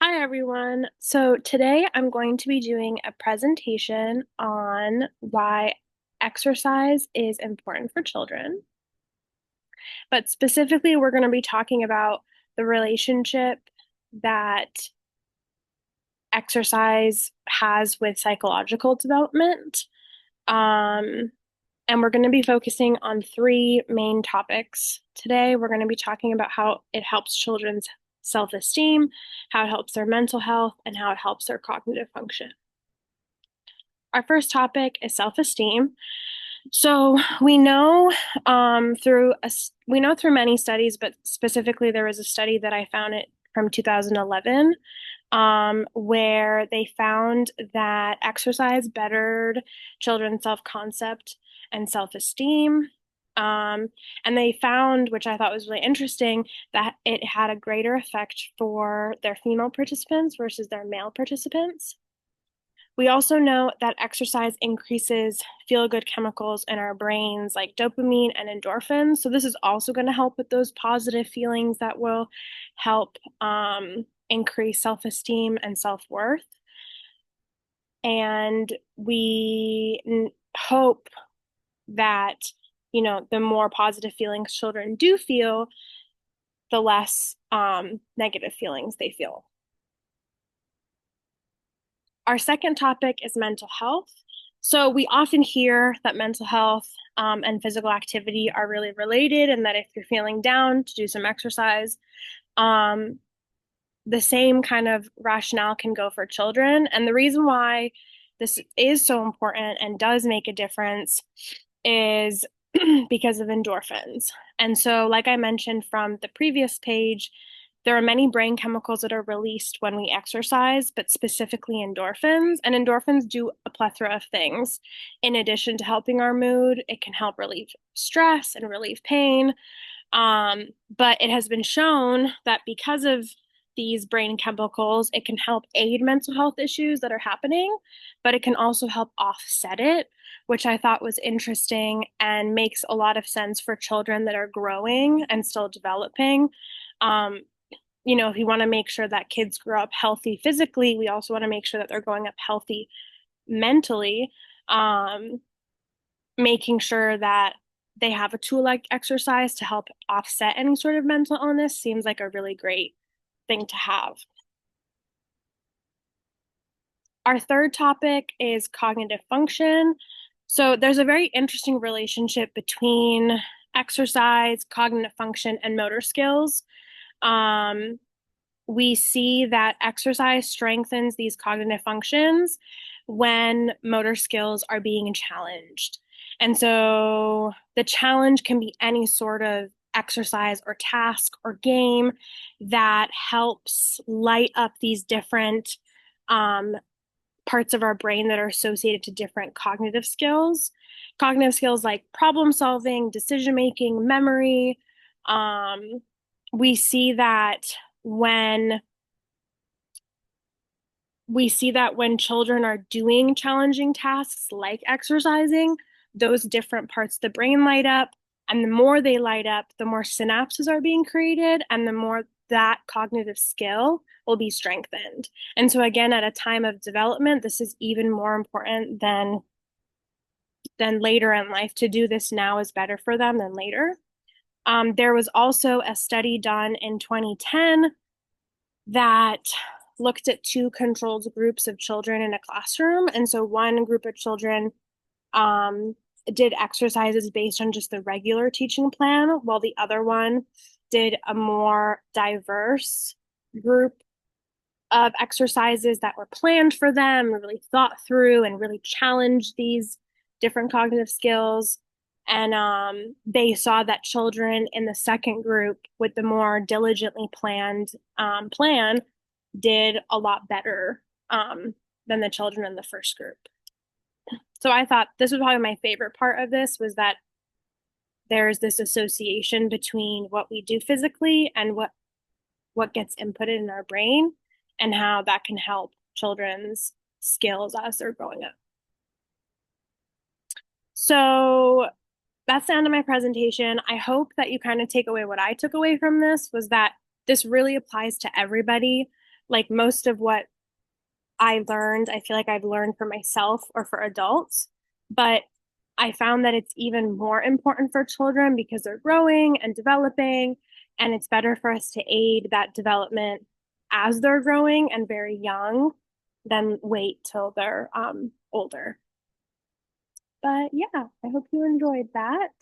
Hi, everyone. So today I'm going to be doing a presentation on why exercise is important for children. But specifically, we're going to be talking about the relationship that exercise has with psychological development. Um, and we're going to be focusing on three main topics today. We're going to be talking about how it helps children's self-esteem, how it helps their mental health, and how it helps their cognitive function. Our first topic is self-esteem. So we know through many studies, but specifically there was a study that I found it from 2011, where they found that exercise bettered children's self-concept and self-esteem. And they found, which I thought was really interesting, that it had a greater effect for their female participants versus their male participants. We also know that exercise increases feel-good chemicals in our brains like dopamine and endorphins. So this is also going to help with those positive feelings that will help increase self-esteem and self-worth. And we hope that, the more positive feelings children do feel, the less negative feelings they feel. Our second topic is mental health. So we often hear that mental health and physical activity are really related, and that if you're feeling down, to do some exercise. Um, the same kind of rationale can go for children. And the reason why this is so important and does make a difference is because of endorphins. And so, like I mentioned from the previous page, there are many brain chemicals that are released when we exercise, but specifically endorphins. And endorphins do a plethora of things. In addition to helping our mood, it can help relieve stress and relieve pain. But it has been shown that because of these brain chemicals, it can help aid mental health issues that are happening, but it can also help offset it, which I thought was interesting and makes a lot of sense for children that are growing and still developing. Um, if you want to make sure that kids grow up healthy physically, we also want to make sure that they're growing up healthy mentally, um, making sure that they have a tool like exercise to help offset any sort of mental illness seems like a really great thing to have. Our third topic is cognitive function. So there's a very interesting relationship between exercise, cognitive function, and motor skills. Um, we see that exercise strengthens these cognitive functions when motor skills are being challenged. And so the challenge can be any sort of exercise or task or game that helps light up these different um, parts of our brain that are associated to different cognitive skills. Cognitive skills like problem solving, decision making, memory. Um, we see that when when children are doing challenging tasks like exercising, those different parts of the brain light up. And the more they light up, the more synapses are being created, and the more that cognitive skill will be strengthened. And so, again, at a time of development, this is even more important than later in life. To do this now is better for them than later. There was also a study done in 2010 that looked at two controlled groups of children in a classroom. And so one group of children um, did exercises based on just the regular teaching plan, while the other one did a more diverse group of exercises that were planned for them, really thought through, and really challenged these different cognitive skills. And they saw that children in the second group with the more diligently planned plan did a lot better than the children in the first group. So I thought this was probably my favorite part of this, was that there's this association between what we do physically and what gets inputted in our brain, and how that can help children's skills as they're growing up. So that's the end of my presentation. I hope that you kind of take away what I took away from this, was that this really applies to everybody, Like most of what I learned, I feel like I've learned for myself or for adults, but I found that it's even more important for children because they're growing and developing, and it's better for us to aid that development as they're growing and very young than wait till they're older. But yeah, I hope you enjoyed that.